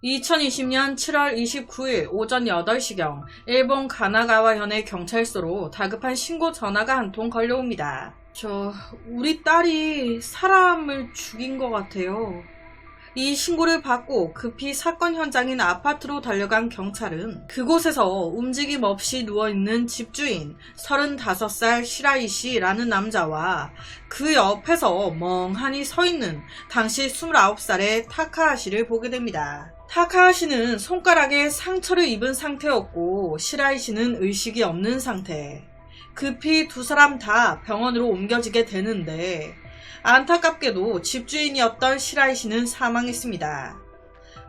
2020년 7월 29일 오전 8시경 일본 가나가와현의 경찰서로 다급한 신고 전화가 한 통 걸려옵니다. 우리 딸이 사람을 죽인 것 같아요. 이 신고를 받고 급히 사건 현장인 아파트로 달려간 경찰은 그곳에서 움직임 없이 누워있는 집주인 35살 시라이 씨라는 남자와 그 옆에서 멍하니 서있는 당시 29살의 타카하시를 보게 됩니다. 타카하시는 손가락에 상처를 입은 상태였고 시라이 씨는 의식이 없는 상태. 급히 두 사람 다 병원으로 옮겨지게 되는데 안타깝게도 집주인이었던 시라이 씨는 사망했습니다.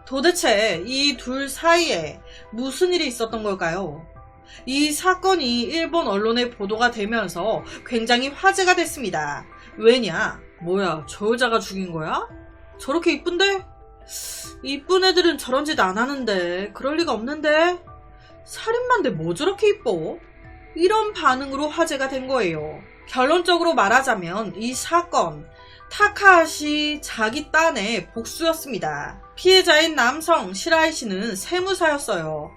도대체 이 둘 사이에 무슨 일이 있었던 걸까요? 이 사건이 일본 언론에 보도가 되면서 굉장히 화제가 됐습니다. 왜냐? 뭐야, 저 여자가 죽인 거야? 저렇게 이쁜데? 이쁜 애들은 저런 짓 안 하는데, 그럴 리가 없는데? 살인마인데 뭐 저렇게 이뻐? 이런 반응으로 화제가 된 거예요. 결론적으로 말하자면 이 사건, 타카하시 자기 딴의 복수였습니다. 피해자인 남성 시라이 씨는 세무사였어요.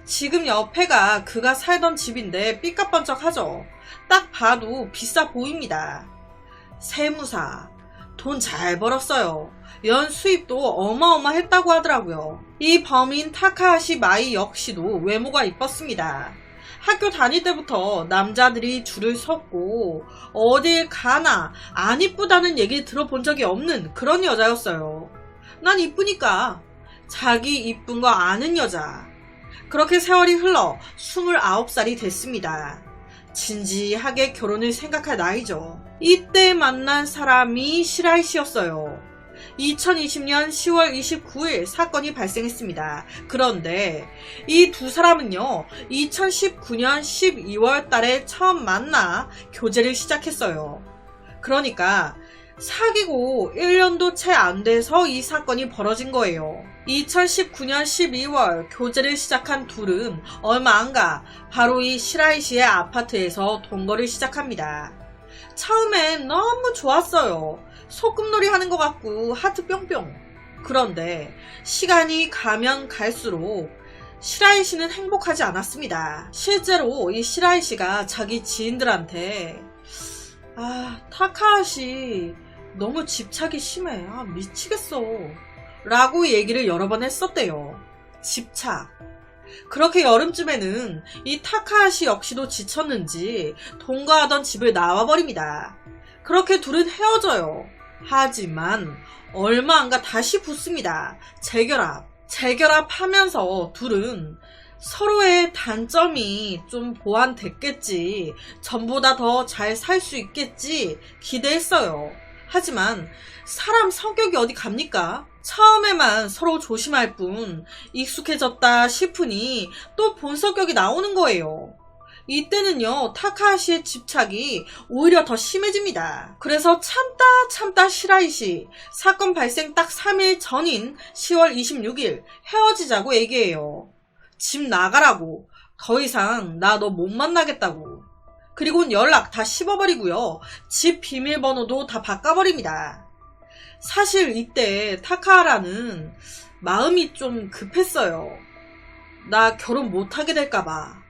지금 옆에가 그가 살던 집인데 삐까뻔쩍하죠. 딱 봐도 비싸 보입니다. 세무사, 돈 잘 벌었어요. 연 수입도 어마어마했다고 하더라고요. 이 범인 타카하시 마이 역시도 외모가 이뻤습니다. 학교 다닐 때부터 남자들이 줄을 섰고 어딜 가나 안 이쁘다는 얘기 들어본 적이 없는 그런 여자였어요. 난 이쁘니까. 자기 이쁜 거 아는 여자. 그렇게 세월이 흘러 29살이 됐습니다. 진지하게 결혼을 생각할 나이죠. 이때 만난 사람이 시라이 씨였어요. 2020년 10월 29일 사건이 발생했습니다. 그런데 이 두 사람은요, 2019년 12월 달에 처음 만나 교제를 시작했어요. 그러니까 사귀고 1년도 채 안 돼서 이 사건이 벌어진 거예요. 2019년 12월 교제를 시작한 둘은 얼마 안 가 바로 이 시라이 씨의 아파트에서 동거를 시작합니다. 처음엔 너무 좋았어요. 소꿉놀이 하는 것 같고 하트 뿅뿅. 그런데 시간이 가면 갈수록 시라이 씨는 행복하지 않았습니다. 실제로 이 시라이 씨가 자기 지인들한테 타카하시 너무 집착이 심해. 미치겠어. 라고 얘기를 여러 번 했었대요. 집착. 그렇게 여름쯤에는 이 타카하시 역시도 지쳤는지 동거하던 집을 나와버립니다. 그렇게 둘은 헤어져요. 하지만 얼마 안 가 다시 붙습니다. 재결합하면서 둘은 서로의 단점이 좀 보완됐겠지, 전보다 더 잘 살 수 있겠지 기대했어요. 하지만 사람 성격이 어디 갑니까? 처음에만 서로 조심할 뿐 익숙해졌다 싶으니 또 본 성격이 나오는 거예요. 이때는요, 타카하시의 집착이 오히려 더 심해집니다. 그래서 참다 시라이 씨, 사건 발생 딱 3일 전인 10월 26일 헤어지자고 얘기해요. 집 나가라고. 더 이상 나 너 못 만나겠다고. 그리고는 연락 다 씹어버리고요. 집 비밀번호도 다 바꿔버립니다. 사실 이때 타카하라는 마음이 좀 급했어요. 나 결혼 못하게 될까봐.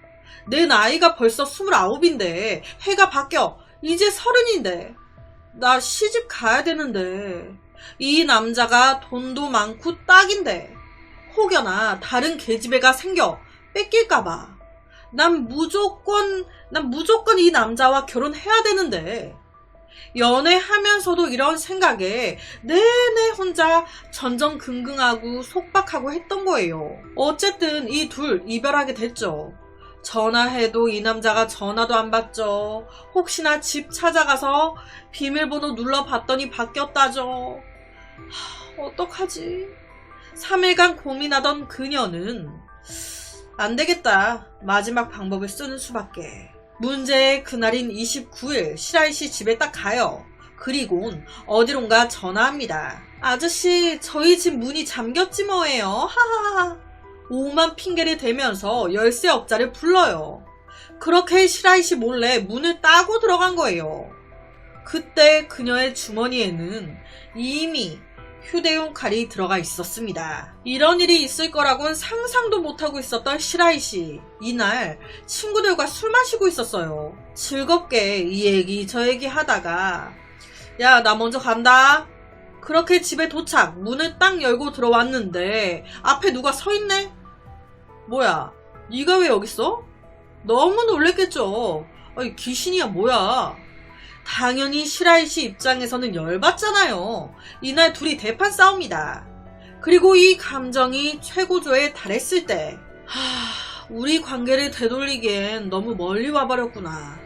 내 나이가 벌써 29인데 해가 바뀌어. 이제 30인데. 나 시집 가야 되는데. 이 남자가 돈도 많고 딱인데. 혹여나 다른 계집애가 생겨 뺏길까봐. 난 무조건 이 남자와 결혼해야 되는데. 연애하면서도 이런 생각에 내내 혼자 전전긍긍하고 속박하고 했던 거예요. 어쨌든 이 둘 이별하게 됐죠. 전화해도 이 남자가 전화도 안 받죠. 혹시나 집 찾아가서 비밀번호 눌러봤더니 바뀌었다죠. 어떡하지? 3일간 고민하던 그녀는 안 되겠다. 마지막 방법을 쓰는 수밖에. 문제의 그날인 29일 시라이 씨 집에 딱 가요. 그리곤 어디론가 전화합니다. 아저씨, 저희 집 문이 잠겼지 뭐예요. 하하하. 오만 핑계를 대면서 열쇠업자를 불러요. 그렇게 시라이 씨 몰래 문을 따고 들어간 거예요. 그때 그녀의 주머니에는 이미 휴대용 칼이 들어가 있었습니다. 이런 일이 있을 거라곤 상상도 못하고 있었던 시라이 씨. 이날 친구들과 술 마시고 있었어요. 즐겁게 이 얘기 저 얘기 하다가 야, 나 먼저 간다. 그렇게 집에 도착. 문을 딱 열고 들어왔는데 앞에 누가 서 있네? 뭐야, 네가 왜 여기 있어? 너무 놀랬겠죠. 아니, 귀신이야 뭐야. 당연히 시라이 씨 입장에서는 열받잖아요. 이날 둘이 대판 싸웁니다. 그리고 이 감정이 최고조에 달했을 때 우리 관계를 되돌리기엔 너무 멀리 와버렸구나.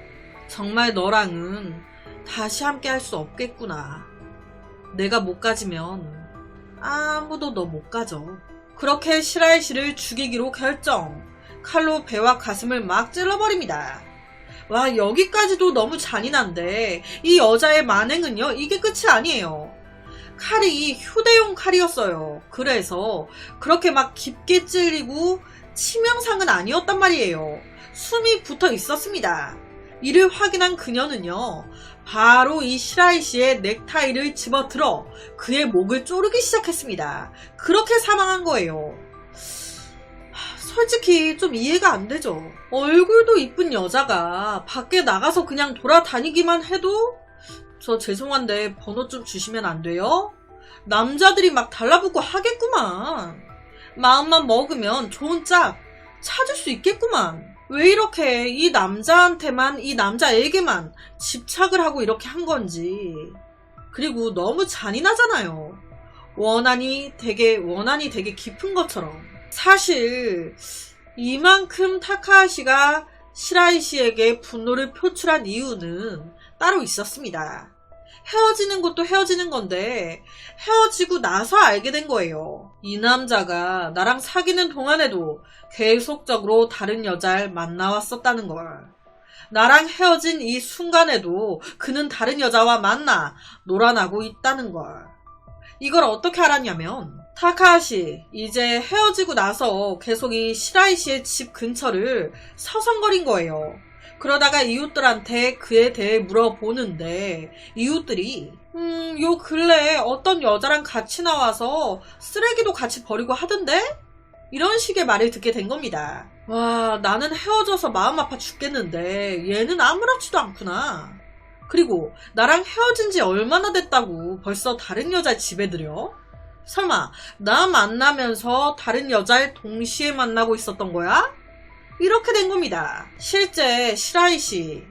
정말 너랑은 다시 함께 할 수 없겠구나. 내가 못 가지면 아무도 너 못 가져. 그렇게 시라이 씨를 죽이기로 결정. 칼로 배와 가슴을 막 찔러버립니다. 와, 여기까지도 너무 잔인한데 이 여자의 만행은요, 이게 끝이 아니에요. 칼이 휴대용 칼이었어요. 그래서 그렇게 막 깊게 찔리고 치명상은 아니었단 말이에요. 숨이 붙어 있었습니다. 이를 확인한 그녀는요, 바로 이 시라이 씨의 넥타이를 집어들어 그의 목을 조르기 시작했습니다. 그렇게 사망한 거예요. 솔직히 좀 이해가 안 되죠. 얼굴도 이쁜 여자가 밖에 나가서 그냥 돌아다니기만 해도 저 죄송한데 번호 좀 주시면 안 돼요? 남자들이 막 달라붙고 하겠구만. 마음만 먹으면 좋은 짝 찾을 수 있겠구만. 왜 이렇게 이 남자한테만, 이 남자에게만 집착을 하고 이렇게 한 건지. 그리고 너무 잔인하잖아요. 원한이 되게 깊은 것처럼. 사실 이만큼 타카하시가 시라이 씨에게 분노를 표출한 이유는 따로 있었습니다. 헤어지는 것도 헤어지는 건데 헤어지고 나서 알게 된 거예요. 이 남자가 나랑 사귀는 동안에도 계속적으로 다른 여자를 만나왔었다는 걸. 나랑 헤어진 이 순간에도 그는 다른 여자와 만나 놀아나고 있다는 걸. 이걸 어떻게 알았냐면 타카하시 이제 헤어지고 나서 계속 이 시라이 씨의 집 근처를 서성거린 거예요. 그러다가 이웃들한테 그에 대해 물어보는데 이웃들이 요 근래 어떤 여자랑 같이 나와서 쓰레기도 같이 버리고 하던데? 이런 식의 말을 듣게 된 겁니다. 와, 나는 헤어져서 마음 아파 죽겠는데 얘는 아무렇지도 않구나. 그리고 나랑 헤어진 지 얼마나 됐다고 벌써 다른 여자 집에 들여? 설마 나 만나면서 다른 여자를 동시에 만나고 있었던 거야? 이렇게 된 겁니다. 실제 시라이 씨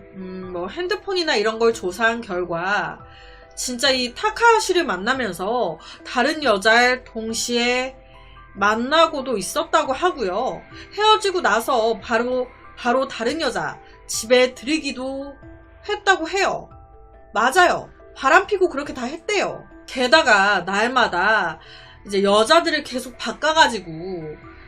핸드폰이나 이런 걸 조사한 결과 진짜 이 타카하시를 만나면서 다른 여자를 동시에 만나고도 있었다고 하고요. 헤어지고 나서 바로 다른 여자 집에 들이기도 했다고 해요. 맞아요. 바람피고 그렇게 다 했대요. 게다가 날마다 이제 여자들을 계속 바꿔가지고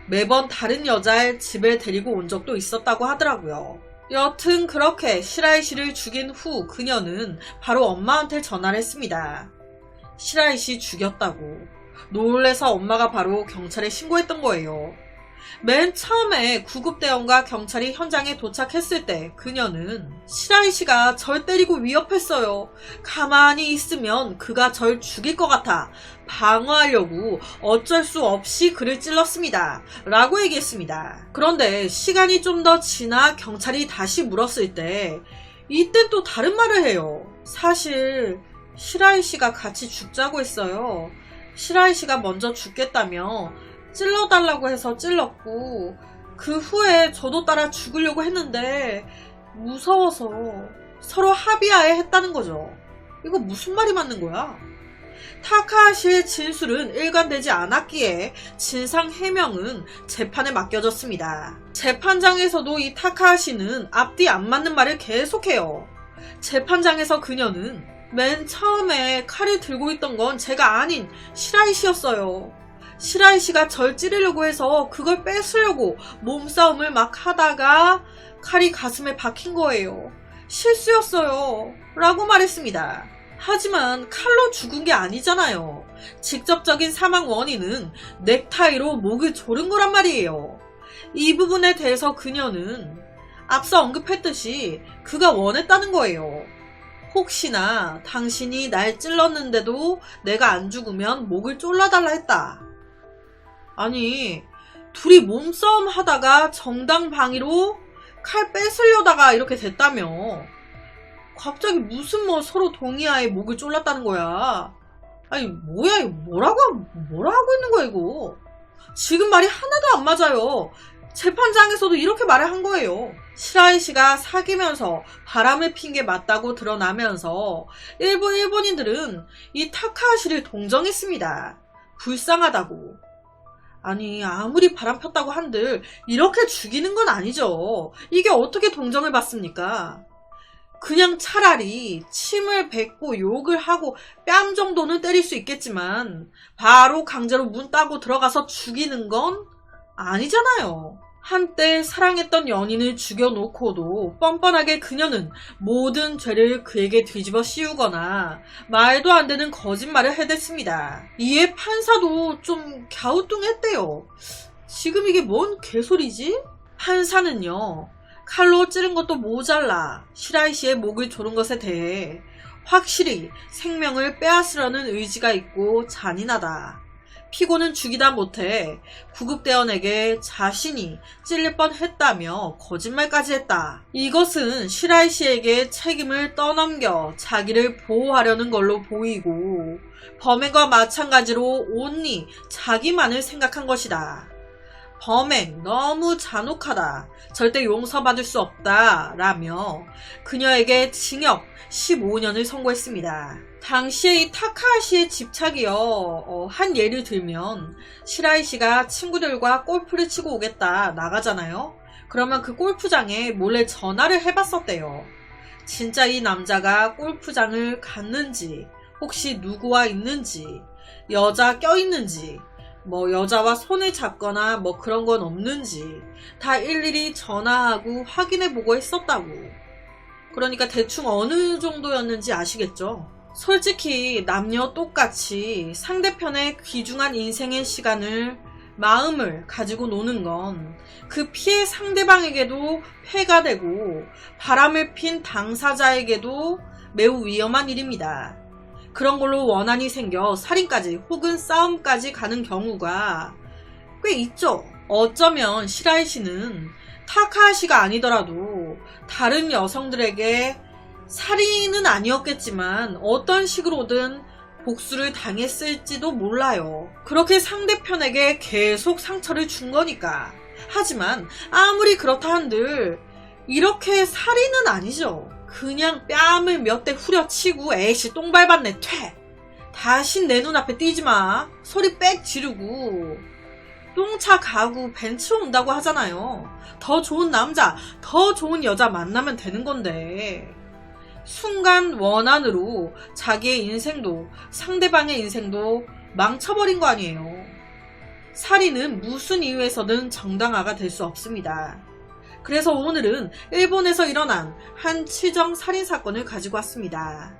매번 다른 여자를 집에 데리고 온 적도 있었다고 하더라고요. 여튼 그렇게 시라이 씨를 죽인 후 그녀는 바로 엄마한테 전화를 했습니다. 시라이 씨 죽였다고. 놀래서 엄마가 바로 경찰에 신고했던 거예요. 맨 처음에 구급대원과 경찰이 현장에 도착했을 때 그녀는 시라이 씨가 절 때리고 위협했어요. 가만히 있으면 그가 절 죽일 것 같아 방어하려고 어쩔 수 없이 그를 찔렀습니다. 라고 얘기했습니다. 그런데 시간이 좀 더 지나 경찰이 다시 물었을 때 이땐 또 다른 말을 해요. 사실 시라이 씨가 같이 죽자고 했어요. 시라이 씨가 먼저 죽겠다며 찔러달라고 해서 찔렀고 그 후에 저도 따라 죽으려고 했는데 무서워서 서로 합의하에 했다는 거죠. 이거 무슨 말이 맞는 거야? 타카하시의 진술은 일관되지 않았기에 진상 해명은 재판에 맡겨졌습니다. 재판장에서도 이 타카하시는 앞뒤 안 맞는 말을 계속해요. 재판장에서 그녀는 맨 처음에 칼을 들고 있던 건 제가 아닌 시라이 씨였어요. 시라이 씨가 절 찌르려고 해서 그걸 뺏으려고 몸싸움을 막 하다가 칼이 가슴에 박힌 거예요. 실수였어요. 라고 말했습니다. 하지만 칼로 죽은 게 아니잖아요. 직접적인 사망 원인은 넥타이로 목을 조른 거란 말이에요. 이 부분에 대해서 그녀는 앞서 언급했듯이 그가 원했다는 거예요. 혹시나 당신이 날 찔렀는데도 내가 안 죽으면 목을 졸라달라 했다. 아니, 둘이 몸싸움 하다가 정당방위로 칼 뺏으려다가 이렇게 됐다며. 갑자기 무슨 뭐 서로 동의하에 목을 졸랐다는 거야. 아니, 뭐야, 이거 뭐라고 하고 있는 거야, 이거. 지금 말이 하나도 안 맞아요. 재판장에서도 이렇게 말을 한 거예요. 시라이 씨가 사귀면서 바람을 핀 게 맞다고 드러나면서 일부 일본인들은 이 타카하시를 동정했습니다. 불쌍하다고. 아니, 아무리 바람 폈다고 한들 이렇게 죽이는 건 아니죠. 이게 어떻게 동정을 받습니까? 그냥 차라리 침을 뱉고 욕을 하고 뺨 정도는 때릴 수 있겠지만 바로 강제로 문 따고 들어가서 죽이는 건 아니잖아요. 한때 사랑했던 연인을 죽여놓고도 뻔뻔하게 그녀는 모든 죄를 그에게 뒤집어 씌우거나 말도 안 되는 거짓말을 해댔습니다. 이에 판사도 좀 갸우뚱했대요. 지금 이게 뭔 개소리지? 판사는요, 칼로 찌른 것도 모자라 시라이 씨의 목을 조른 것에 대해 확실히 생명을 빼앗으려는 의지가 있고 잔인하다. 피고는 죽이다 못해 구급대원에게 자신이 찔릴 뻔했다며 거짓말까지 했다. 이것은 시라이 씨에게 책임을 떠넘겨 자기를 보호하려는 걸로 보이고 범행과 마찬가지로 온리 자기만을 생각한 것이다. 범행 너무 잔혹하다. 절대 용서받을 수 없다. 라며 그녀에게 징역 15년을 선고했습니다. 당시에 이 타카하시의 집착이요. 한 예를 들면 시라이 씨가 친구들과 골프를 치고 오겠다 나가잖아요. 그러면 그 골프장에 몰래 전화를 해봤었대요. 진짜 이 남자가 골프장을 갔는지, 혹시 누구와 있는지, 여자 껴있는지, 뭐 여자와 손을 잡거나 뭐 그런 건 없는지 다 일일이 전화하고 확인해보고 했었다고. 그러니까 대충 어느 정도였는지 아시겠죠? 솔직히 남녀 똑같이 상대편의 귀중한 인생의 시간을, 마음을 가지고 노는 건 그 피해 상대방에게도 폐가 되고 바람을 핀 당사자에게도 매우 위험한 일입니다. 그런 걸로 원한이 생겨 살인까지 혹은 싸움까지 가는 경우가 꽤 있죠. 어쩌면 시라이 씨는 타카하시가 아니더라도 다른 여성들에게 살인은 아니었겠지만 어떤 식으로든 복수를 당했을지도 몰라요. 그렇게 상대편에게 계속 상처를 준 거니까. 하지만 아무리 그렇다 한들 이렇게 살인은 아니죠. 그냥 뺨을 몇 대 후려치고 에이씨 똥 밟았네 퇴. 다신 내 눈앞에 띄지마. 소리 빽 지르고 똥차 가고 벤츠 온다고 하잖아요. 더 좋은 남자, 더 좋은 여자 만나면 되는 건데 순간 원한으로 자기의 인생도 상대방의 인생도 망쳐버린 거 아니에요. 살인은 무슨 이유에서든 정당화가 될 수 없습니다. 그래서 오늘은 일본에서 일어난 한 치정 살인 사건을 가지고 왔습니다.